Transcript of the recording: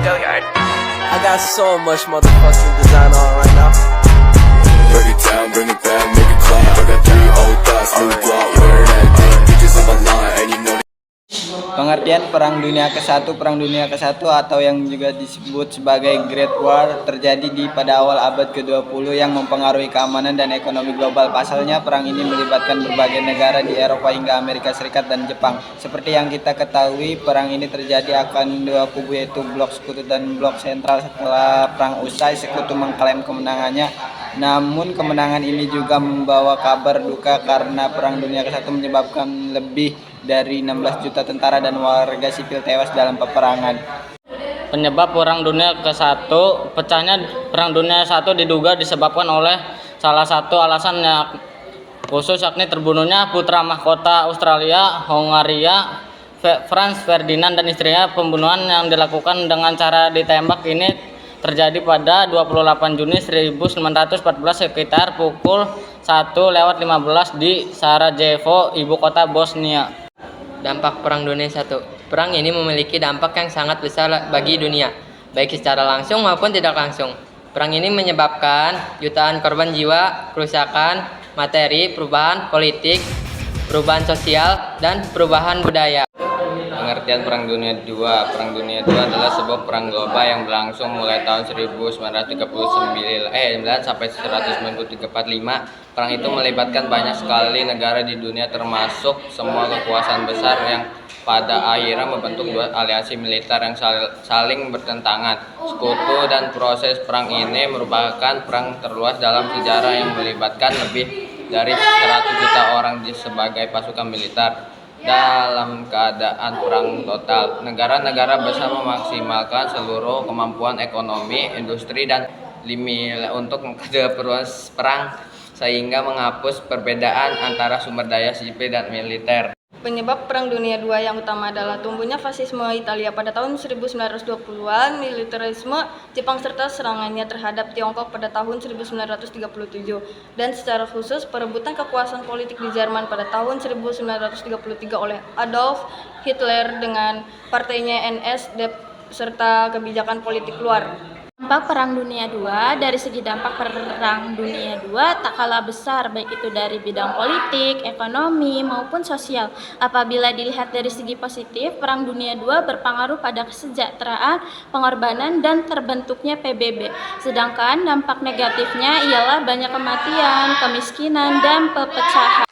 I got so much motherfucking design on right now. Break it down, bring it back, make it clap. I got 3 old thoughts, new block, wear that thing. Bitches on my line, and you know. Pengertian Perang Dunia ke-1. Perang Dunia ke-1 atau yang juga disebut sebagai Great War terjadi pada awal abad ke-20 yang mempengaruhi keamanan dan ekonomi global. Pasalnya, perang ini melibatkan berbagai negara di Eropa hingga Amerika Serikat dan Jepang. Seperti yang kita ketahui, perang ini terjadi akan dua kubu, yaitu blok sekutu dan blok sentral. Setelah perang usai, sekutu mengklaim kemenangannya. Namun kemenangan ini juga membawa kabar duka karena Perang Dunia ke-1 menyebabkan lebih dari 16 juta tentara dan warga sipil tewas dalam peperangan. Penyebab Perang Dunia ke-1, pecahnya Perang Dunia ke-1 diduga disebabkan oleh salah satu alasan khusus, yakni terbunuhnya putra mahkota Australia, Hongaria, Franz Ferdinand dan istrinya. Pembunuhan yang dilakukan dengan cara ditembak ini terjadi pada 28 Juni 1914 sekitar pukul 1:15 di Sarajevo, ibu kota Bosnia. Dampak Perang Dunia I. Perang ini memiliki dampak yang sangat besar bagi dunia, baik secara langsung maupun tidak langsung. Perang ini menyebabkan jutaan korban jiwa, kerusakan materi, perubahan politik, perubahan sosial, dan perubahan budaya. Pengertian Perang Dunia II. Perang Dunia II adalah sebuah perang global yang berlangsung mulai tahun 1945 Perang itu melibatkan banyak sekali negara di dunia, termasuk semua kekuasaan besar yang pada akhirnya membentuk dua aliansi militer yang saling bertentangan. Sekutu dan proses perang ini merupakan perang terluas dalam sejarah yang melibatkan lebih dari 100 juta orang sebagai pasukan militer. Dalam keadaan perang total, negara-negara besar memaksimalkan seluruh kemampuan ekonomi, industri, dan untuk keperluan perang, sehingga menghapus perbedaan antara sumber daya sipil dan militer. Penyebab Perang Dunia II yang utama adalah tumbuhnya fasisme Italia pada tahun 1920-an, militerisme Jepang serta serangannya terhadap Tiongkok pada tahun 1937, dan secara khusus perebutan kekuasaan politik di Jerman pada tahun 1933 oleh Adolf Hitler dengan partainya NS serta kebijakan politik luar. Dampak Perang Dunia II. Dari segi dampak Perang Dunia II tak kalah besar, baik itu dari bidang politik, ekonomi, maupun sosial. Apabila dilihat dari segi positif, Perang Dunia II berpengaruh pada kesejahteraan, pengorbanan, dan terbentuknya PBB. Sedangkan dampak negatifnya ialah banyak kematian, kemiskinan, dan perpecahan.